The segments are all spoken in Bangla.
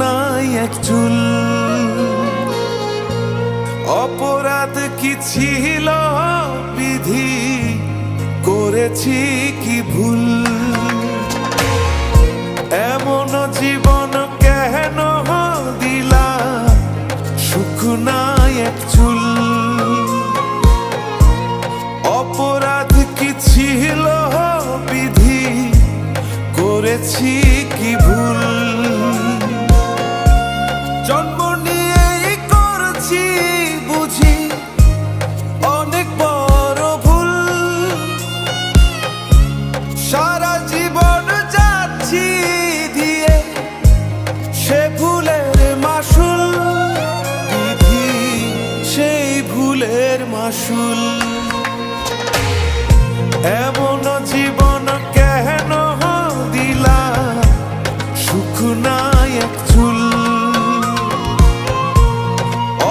নাই এক চুল। অপরাধ কি ছিল বিধি, করেছি কি ভুল? এমন জীবন কেন দিলা, সুখ নাই এক চুল। অপরাধ কি ছিল বিধি, করেছি কি ভুল? জন্ম নিয়েই করছি বুঝি অনেক বড় ভুল। সারা জীবন যাচ্ছি দিয়ে সে ভুলের মাসুল, বিধি সেই ভুলের মাসুল। এমন জীবন কেন দিলা, সুখ নাই এক চুল।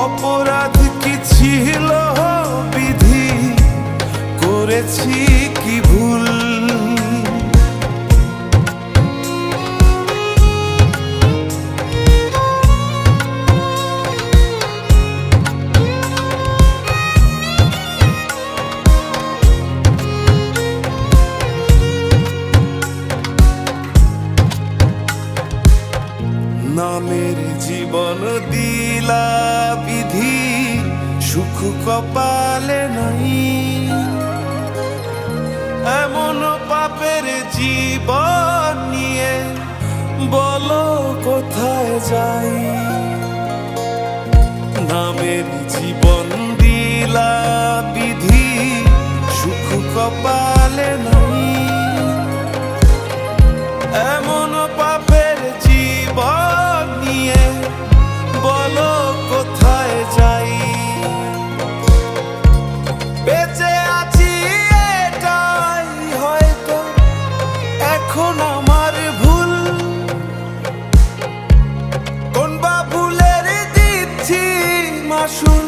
অপরাধ কি ছিল বিধি, করেছি কি ভুল? নামের জীবন দিলা বিধি, সুখ কপালে নাই। এমন পাপের জীবন নিয়ে বলো কোথায় যাই? নামের জীবন দিলা বিধি, সুখ কপালে নাই। এমন পাপের জীবন নিয়ে বলো কোথায় যাই? বেঁচে আছি এটাই হয়তো এখন আমার ভুল। কোন বা ভুলের দিচ্ছি মাসুল,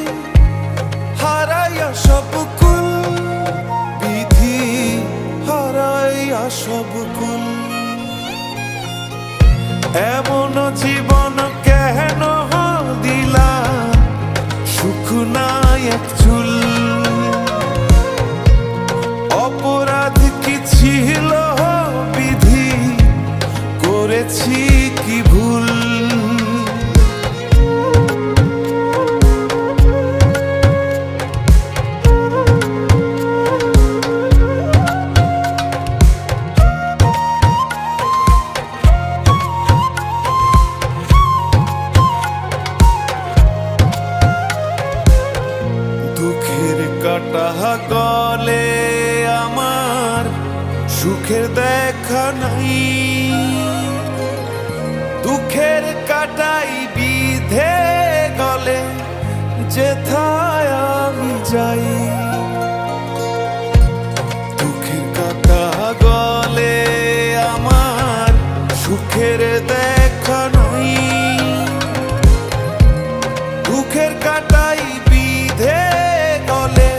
হারাইয়া সব কুল, বিধি হারাইয়া সব কুল। এমন জীবন কেন দিলা, সুখ নাই এক চুল। অপরাধ কি ছিল বিধি, করেছি কি ভুল? দুঃখের কাটা গলে আমার, সুখের দেখা নাই। দুঃখের কাটাই বিধে গলে যেথায় আমি যাই। দুঃখের কাটা গলে আমার, সুখের দেখা নাই। দুঃখের কাটাই বিধে গলে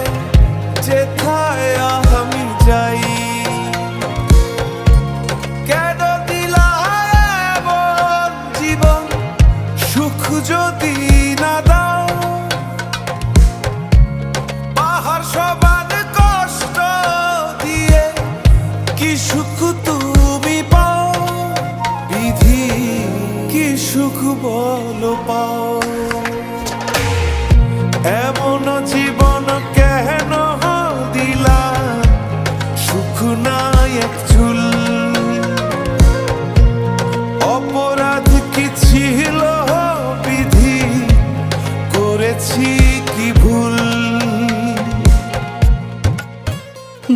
যেথায় আমি যাই। কেন দিলা এমন জীবন, সুখ যদি না দাও? পাহাড় সমান কষ্ট দিয়ে কি সুখ তুমি পাও? বিধি কি সুখ বলো পাও? এমন জীবন কেন দিলা, সুখ নাই এক চুল। অপরাধ কি ছিল বিধি, করেছি কি ভুল?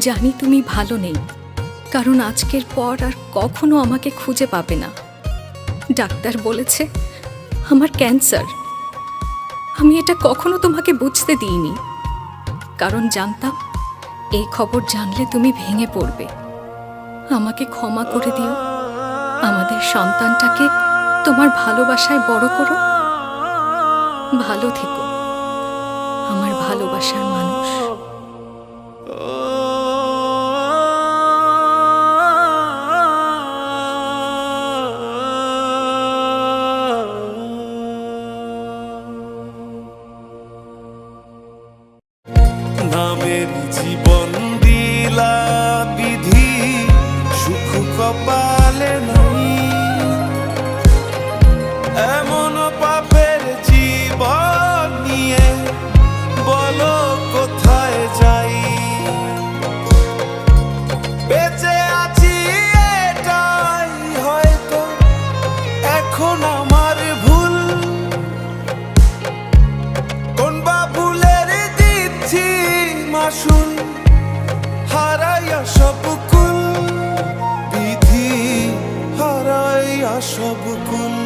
জানি তুমি ভালো নেই, কারণ আজকের পর আর কখনো আমাকে খুঁজে পাবে না। ডাক্তার বলেছে আমার ক্যান্সার। আমি এটা কখনো তোমাকে বুঝতে দিইনি, কারণ জানতাম এই খবর জানলে তুমি ভেঙে পড়বে। আমাকে ক্ষমা করে দিও। আমাদের সন্তানটাকে তোমার ভালোবাসায় বড় করো। ভালো থেকো আমার ভালোবাসার মানুষ। আমার ভুল? কোন বা ভুলের দিচ্ছি মাসুল? হারাইয়া সব কুল বিধি, হারাইয়া সব কুল।